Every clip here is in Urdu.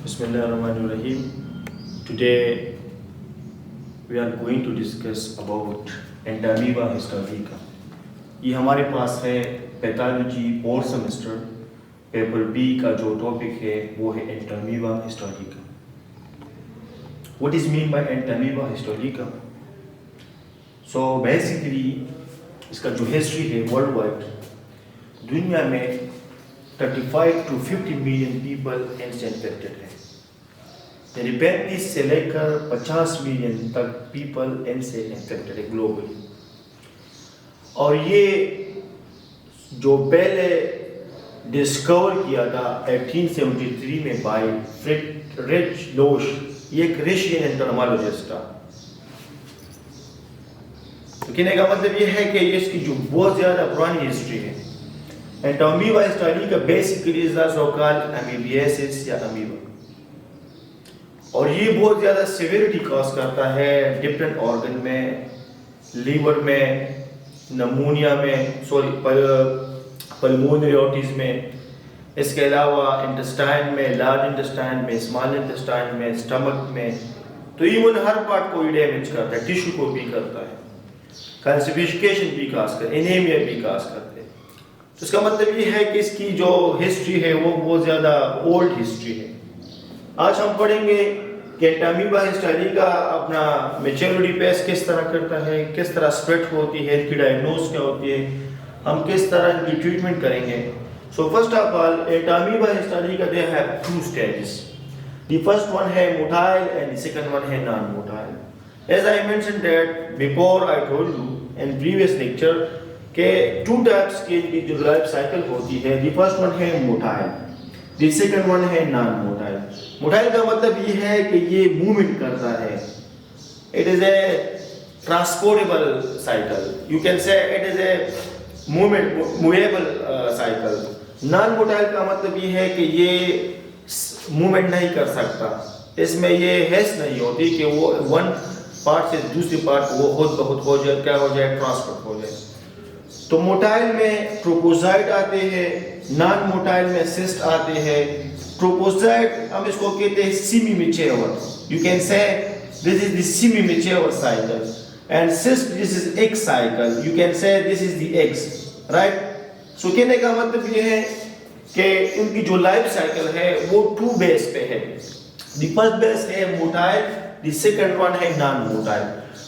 Bismillahirrahmanirrahim. Today we are going to discuss about Entamoeba histolytica. یہ ہمارے پاس ہے پیتھالوجی اور سیمسٹر پیپر بی کا جو ٹاپک ہے وہ ہے Entamoeba histolytica. What is mean by Entamoeba histolytica? So basically اس کا جو ہسٹری ہے ورلڈ وائڈ دنیا میں 35 to 50 ملین پیپل ان سے انفیکٹڈ ہیں، یعنی 35 سے لے کر 50 ملین تک پیپل ان سے انفیکٹڈ ہے گلوبلی. اور یہ جو پہلے ڈسکور کیا تھا 1873 میں بائی فریڈریچ لوش، یہ ایک رشین انٹرمالوجسٹ تھا. کہنے کا مطلب یہ ہے کہ اس کی جو بہت زیادہ پرانی ہسٹری ہے. Entamoeba histolytica basically is also called amoebiasis یا amoeba. اور یہ بہت زیادہ سیویرٹی کاز کرتا ہے ڈفرینٹ آرگن میں، لیور میں، نمونیا میں، پلمونری آرٹریز میں، اس کے علاوہ انٹسٹائن میں، لارج انٹسٹائن میں، اسمال انٹسٹائن میں، اسٹمک میں. تو ایون ہر پارٹ کو ڈیمیج کرتا ہے، ٹیشو کو بھی کرتا ہے، کانسٹیپیشن بھی کاز کرتا ہے، انیمیا بھی کاز کرتا ہے. اس کا مطلب یہ ہے کہ اس کی جو ہسٹری ہے وہ بہت زیادہ اولڈ ہسٹری ہے. آج ہم پڑھیں گے کہ Entamoeba histolytica اپنا میچورٹی پیس کس طرح کرتا ہے، کس طرح اسپریڈ ہوتی ہے، اس کی ڈائگنوز کیا ہوتی ہے، ہم کس طرح ان کی ٹریٹمنٹ کریں گے. So first of all Entamoeba histolytica they have two stages. The first one ہے motile and the second one ہے non-motile. As I mentioned that before, I told you in previous lecture کہ ٹو ٹائپس کی جو لائف سائیکل ہوتی ہے. دی فرسٹ ون ہے موٹائل، دی سیکنڈ ون ہے نان موٹائل. موٹائل کا مطلب یہ ہے کہ یہ موومنٹ کرتا ہے، it is a transportable cycle, you can say it is a movable cycle. Non motile کا مطلب یہ ہے کہ یہ موومنٹ نہیں کر سکتا، اس میں یہ حیث نہیں ہوتی کہ وہ ون پارٹ سے دوسری پارٹ وہ خود بخود ہو جائے، کیا ہو جائے، ٹرانسفر ہو جائے. تو موٹائل میں ٹروپوزائٹ آتے ہیں، نان موٹائل میں سسٹ آتے ہیں. ٹروپوزائٹ ہم اس کو کہتے ہیں سیمی میچیور، یو کین سے دس از دی semi mature cycle, and cyst this is egg cycle, you can سے دس از دی ایگز، رائٹ. سو کہنے کا مطلب یہ ہے کہ ان کی جو لائف سائیکل ہے وہ ٹو بیس پہ ہے. دی فرسٹ بیس ہے موٹائل، دی سیکنڈ ون ہے نان موٹائل.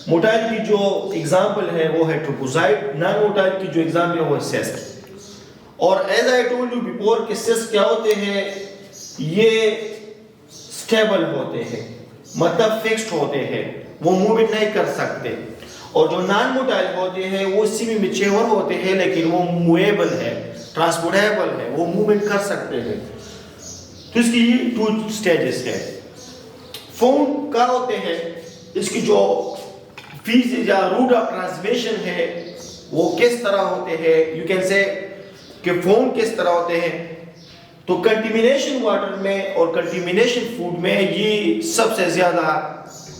موٹائل کی جو ایگزامپل ہے وہ ہے ٹروپوزائٹ، نان موٹائل کی جو ایگزامپل ہے وہ ہے سسٹ. اور as I told you before کہ سسٹ کیا ہوتے ہیں، یہ سٹیبل ہوتے ہیں، مطلب فکسڈ ہوتے ہیں، وہ موومنٹ نہیں کر سکتے. اور جو نان موٹائل ہوتے ہیں وہ سیمی میچیور ہوتے ہیں لیکن وہ موویبل ہے، ٹرانسپورٹیبل ہے، وہ موومنٹ کر سکتے ہیں. تو اس کی یہ ٹو سٹیجز ہے. فون کیا ہوتے ہیں، اس کی جو فیز یا روٹ آف ٹرانسمیشن ہے وہ کس طرح ہوتے ہیں، یو کین سے کہ فون کس طرح ہوتے ہیں. تو کنٹیمینیشن واٹر میں اور کنٹیمینیشن فوڈ میں یہ سب سے زیادہ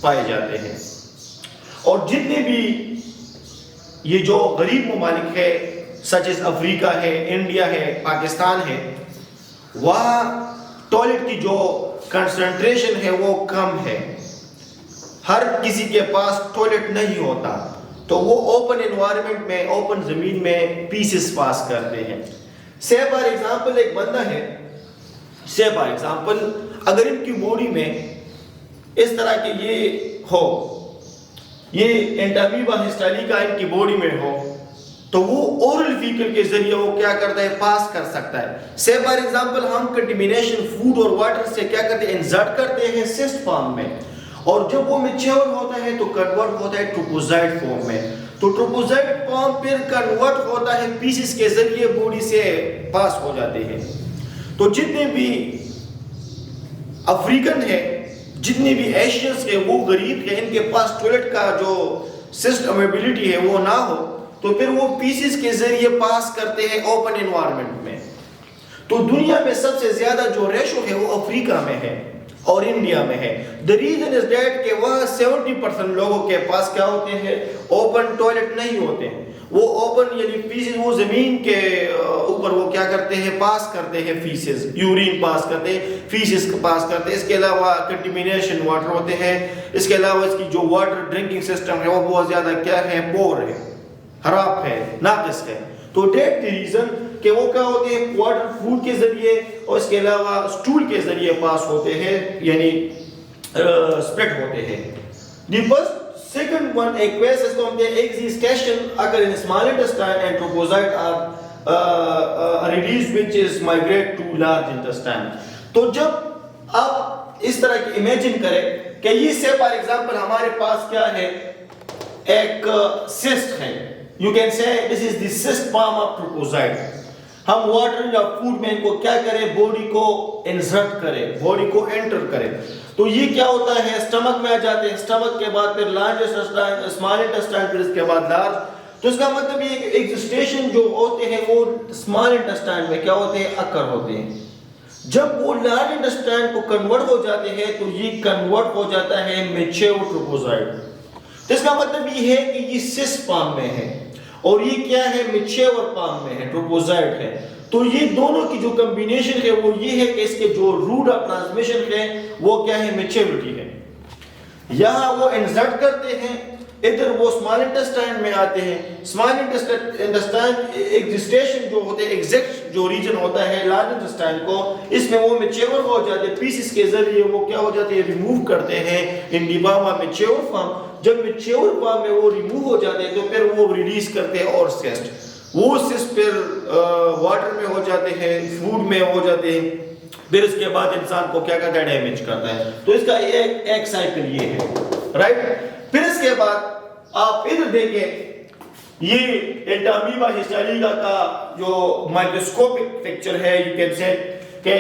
پائے جاتے ہیں. اور جتنے بھی یہ جو غریب ممالک ہے سچ از افریقہ ہے، انڈیا ہے، پاکستان ہے، وہاں ٹوائلٹ کی جو کنسنٹریشن ہے وہ کم ہے، ہر کسی کے پاس ٹوائلٹ نہیں ہوتا، تو وہ اوپن انوائرمنٹ میں، اوپن زمین میں پیسز پاس کرتے ہیں. سے فار ایگزامپل ایک بندہ ہے، سے فار ایگزامپل اگر ان کی باڈی میں اس طرح کے یہ ہو، یہ Entamoeba histolytica ان کی باڈی میں ہو، تو وہ اورل فیکل کے ذریعے وہ کیا کرتا ہے، پاس کر سکتا ہے. سے فار ایگزامپل ہم کنٹیمینیشن فوڈ اور واٹر سے کیا کرتے ہیں، انسرٹ کرتے ہیں سسٹ فارم میں، اور جب وہ میچور ہوتا ہے تو کنورٹ ہوتا ہے ٹروپوزائٹ فارم میں. تو ٹروپوزائٹ فارم پھر کنورٹ ہوتا ہے پیسز کے ذریعے باڈی سے پاس ہو جاتے ہیں. تو جتنے بھی افریقن ہے، جتنے بھی ایشینز ہیں، وہ غریب ہیں، ان کے پاس ٹوائلٹ کا جو سسٹ اویلیبلٹی ہے وہ نہ ہو، تو پھر وہ پیسز کے ذریعے پاس کرتے ہیں اوپن انوائرمنٹ میں. تو دنیا میں سب سے زیادہ جو ریشو ہے وہ افریقہ میں ہے، اور انڈیا میں ہے. The reason is that کہ وہاں 70% لوگوں کے پاس کیا ہوتے ہیں, اوپن ٹوائلٹ نہیں ہوتے ہیں. وہ اوپن یعنی فیسز وہ زمین کے اوپر وہ کیا کرتے ہیں, پاس کرتے ہیں فیسز, یورین پاس کرتے ہیں, فیسز پاس کرتے ہیں. اس کے علاوہ کنٹیمینیشن واٹر ہوتے ہیں. اس کے علاوہ اس کی جو واٹر ڈرنکنگ سسٹم ہے وہ بہت زیادہ کیا ہے, پور ہے, خراب ہے, ناقص ہے. تو دیٹ دی ریزن کہ وہ کیا ہوتے ہیں, واٹر فوڈ کے ذریعے اور اس کے علاوہ اسٹول کے ذریعے پاس ہوتے ہیں, یعنی اسپریڈ ہوتے ہیں. دی فرسٹ سیکنڈ ون ایکویس اس کو ہم کہتے ہیں excystation occur in small intestine and trophozoite are release which is migrate to large intestine. تو جب آپ اس طرح کی امیجن کریں کہ یہ سے فار ایگزامپل ہمارے پاس کیا ہے, ایک سسٹ ہے. You can say this is the cyst palm of trophozoite. ہم واٹر یا فوڈ میں ان کو کیا کریں, باڈی کو انسرٹ کریں, باڈی کو انٹر کریں. تو یہ کیا ہوتا ہے, اسٹمک میں آ جاتے ہیں, اسٹمک کے بعد پھر لارج انٹسٹائن, اسمال انٹسٹائن, پھر اس کے بعد لارج. تو اس کا مطلب یہ کہ ایگزسٹیشن جو ہوتے ہیں وہ اسمال انٹسٹائن میں کیا ہوتے ہیں, اکر ہوتے ہیں. جب وہ لارج انٹسٹائن کو کنورٹ ہو جاتے ہیں تو یہ کنورٹ ہو جاتا ہے میچور ٹروپوزائٹ. تو اس کا مطلب یہ ہے کہ یہ سسٹ پام میں ہے اور یہ کیا ہے, میچور پام میں ہے, ٹروپوزائٹ ہے. تو یہ دونوں کی جو کمبینیشن ہے وہ یہ ہے کہ اس کے جو روٹ آف ٹرانسمیشن ہے وہ کیا ہے, میچورٹی ہے. یہاں وہ انسرٹ کرتے ہیں, ادھر وہ اسمال انٹسٹائن میں آتے ہیں. اسمال انٹسٹائن ایگزسٹیشن جو ہوتے ہیں, ایگزیکٹ جو ریجن ہوتا ہے لارج انٹسٹائن کو, اس میں وہ میچور ہو جاتے ہیں, پیسز کے ذریعے وہ کیا ہو جاتے ہیں, ریموو کرتے ہیں ان دی فارم آف میچور فارم. جب میچور فارم میں وہ ریموو ہو جاتے ہیں تو پھر وہ ریلیز کرتے ہیں اور سسٹ. وہ سسٹ پھر واٹر میں ہو جاتے ہیں, فوڈ میں ہو جاتے ہیں, پھر اس کے بعد انسان کو کیا کرتا ہے, ڈیمیج کرتا ہے. تو اس کا ایک سائیکل یہ ہے, رائٹ. پھر اس کے بعد آپ ادھر دیکھیں, یہ انٹامیبا ہسٹاریکا کا جو مائکروسکوپک پکچر ہے, یو کین سے کہ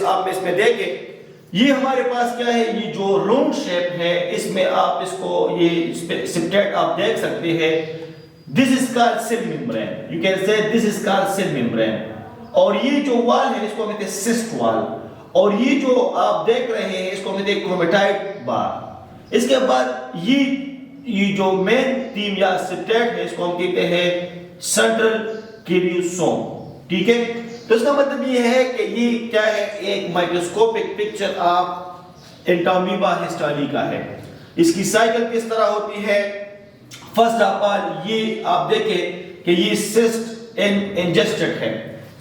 آپ اس میں دیکھیں, یہ ہمارے پاس کیا ہے, یہ جو راؤنڈ شیپ ہے اس میں آپ اس کو یہ سپٹیٹ آپ دیکھ سکتے ہیں. This is called cell membrane. You can say this is called cell membrane. اور یہ جو وال ہے اس کو کہتے ہیں سسٹ وال. اور یہ جو آپ دیکھ رہے ہیں اس کو کہتے ہیں کرومیٹائڈ بار. اس کے بعد یہ جو مین تھیم یا سپٹیٹ ہے اس کو ہم کہتے ہیں سینٹرل کیریوسوم. ٹھیک ہے. تو اس کا مطلب یہ ہے کہ یہ کیا ہے, ایک مائکروسکوپک پکچر آپ انٹامیبا ہسٹاریکا ہے. اس کی سائیکل کس طرح ہوتی ہے. فرسٹ آف آل یہ آپ دیکھیں کہ یہ سسٹ انجسٹڈ ہے.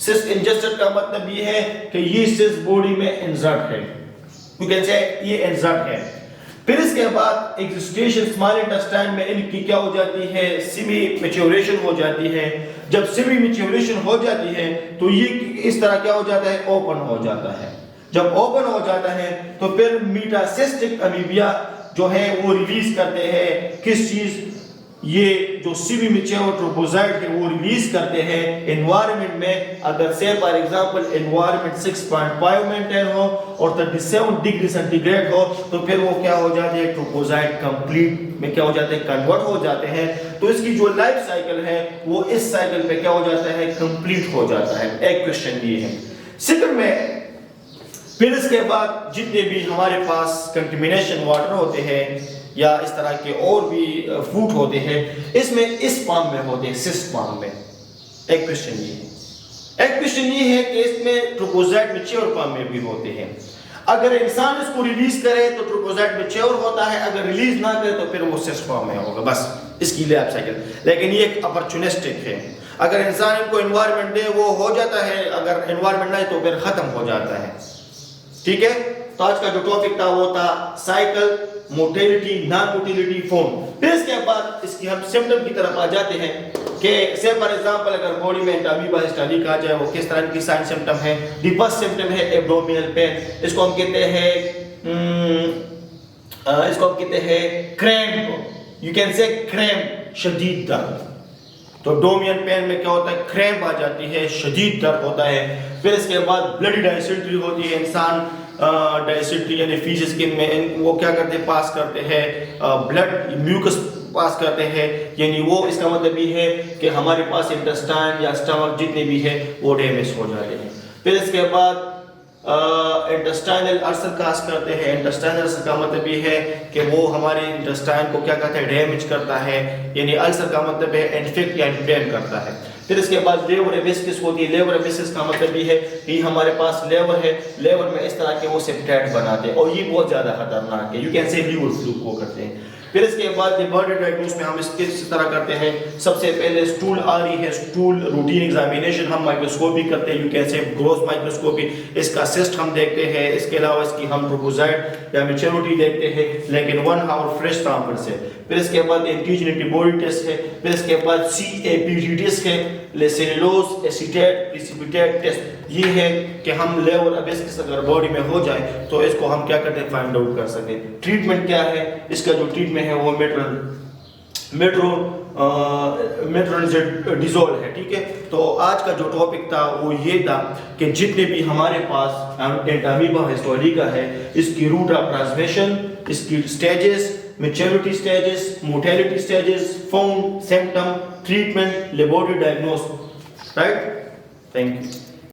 سسٹ انجسٹڈ کا مطلب یہ ہے کہ یہ سسٹ باڈی میں انسرٹ ہے, یو کین سے یہ انسرٹ ہے. پھر اس کے بعد ایگزسٹیشن اسمال انٹسٹائن میں ان کی کیا ہو جاتی ہے, سیمی میچوریشن ہو جاتی ہے. جب سیمی میچوریشن ہو جاتی ہے تو یہ اس طرح کیا ہو جاتا ہے, اوپن ہو جاتا ہے. جب اوپن ہو جاتا ہے تو پھر میٹاسسٹک امیبیا جو ہے وہ ریلیز کرتے ہیں کس چیز, یہ جو سیمی میچور ٹروپوزائٹ ہے وہ ریلیز کرتے ہیں انوائرمنٹ میں. اگر سے فار ایگزامپل انوائرمنٹ 6.5 مینٹین ہو اور 37 ڈگری سینٹی گریڈ ہو تو پھر وہ کیا ہو جاتے ہیں, ٹروپوزائٹ کمپلیٹ میں کیا ہو جاتے ہیں, کنورٹ ہو جاتے ہیں. تو اس کی جو لائف سائیکل ہے وہ اس سائیکل پہ کیا ہو جاتا ہے, کمپلیٹ ہو جاتا ہے. ایک کوشچن یہ ہے. سیکنڈ میں پھر اس کے بعد جتنے بھی ہمارے پاس کنٹیمینیشن واٹر ہوتے ہیں یا اس طرح کے اور بھی فوڈ ہوتے ہیں, اس میں اس پام میں ہوتے ہیں, سسٹ پام میں. ایک کوشچن یہ ہے. ایک کوشچن یہ ہے کہ اس میں ٹروپوزائٹ میچور پام میں بھی ہوتے ہیں. اگر انسان اس کو ریلیز کرے تو ٹروپوزائٹ میچور ہوتا ہے, اگر ریلیز نہ کرے تو پھر وہ سسٹ پام میں ہوگا. بس اس کی لائف سائیکل. لیکن یہ ایک اپرچونسٹک ہے. اگر انسان ان کو انوائرمنٹ دے وہ ہو جاتا ہے, اگر انوائرمنٹ نہ تو پھر ختم ہو جاتا ہے. ٹھیک ہے. تو آج کا جو ٹاپک تھا وہ تھا cycle, motility, naan motility, form. پھر اس کے بعد اس کی ہم سمپٹم کی طرف آ جاتے ہیں کہ سے فار ایگزامپل اگر باڈی میں انٹامیبا ہسٹاریکا آ جائے وہ کس طرح کی سائن سمپٹم ہے. دی فرسٹ سمپٹم ہے ایبڈومینل پین. اس کو ہم کہتے ہیں کریمپ. یو کین سے کریمپ, شدید درد. تو ڈومین پین میں کیا ہوتا ہے, کریمپ آ جاتی ہے, شدید درد ہوتا ہے. پھر اس کے بعد بلڈی ڈائسنٹری ہوتی ہے. انسان ڈائسنٹری یعنی فیسز کے میں وہ کیا کرتے ہیں, پاس کرتے ہیں بلڈ میوکس پاس کرتے ہیں, یعنی وہ اس کا مطلب یہ ہے کہ ہمارے پاس انٹسٹائن یا اسٹمک جتنے بھی ہے وہ ڈیمیج ہو جاتے ہیں. پھر اس کے بعد انٹسٹائنل ألسر کاز کرتے ہیں. انٹسٹائنل ألسر کا مطلب یہ ہے کہ وہ ہمارے انٹسٹائن کو کیا کہتا ہے ڈیمیج کرتا ہے, یعنی ألسر کا مطلب ہے انفیکٹ یا انفلیم کرتا ہے. پھر اس کے بعد لیور ایبسکس ہوتی ہے. لیور ایبسکس کا مطلب یہ ہے کہ ہمارے پاس لیور ہے, لیور میں اس طرح کے وہ سیپٹیٹ بناتے ہیں اور یہ بہت زیادہ خطرناک ہے. You can say liver fluke کو کرتے ہیں. پھر اس کے بعد لیبارٹری ڈائگنوس میں ہم اس طرح کرتے ہیں. سب سے پہلے سٹول آ رہی ہے, سٹول روٹین ایگزامینیشن ہم مائکروسکوپی کرتے ہیں. You can say gross microscopy. اس کا سسٹ ہم دیکھتے ہیں. اس کے علاوہ اس کی ہم پروپوزائٹ یا میچورٹی دیکھتے ہیں, لیکن 1 ہاور فریش سیمپل سے. پھر اس کے بعد انٹیجنٹی باڈی ٹیسٹ ہے. پھر اس کے بعد CAPT ٹیسٹ ہے, سیلولوز ایسیٹیٹ پریسیپیٹیٹ ٹیسٹ. یہ ہے کہ ہم لیور ایبسکس اگر باڈی میں ہو جائے تو اس کو ہم کیا کرتے ہیں فائنڈ آؤٹ کر سکیں. ٹریٹمنٹ کیا ہے, اس کا جو ٹریٹمنٹ ہے وہ میٹرونیڈازول ہے. ٹھیک ہے, تو آج کا جو ٹاپک تھا وہ یہ تھا کہ جتنے بھی ہمارے پاس امیبا ہسٹولیکا ہے, اس کی روٹ آف ٹرانسمیشن, اس کی stages, maturity stages, motility stages, found symptom, treatment, laboratory diagnose. Right, thank you.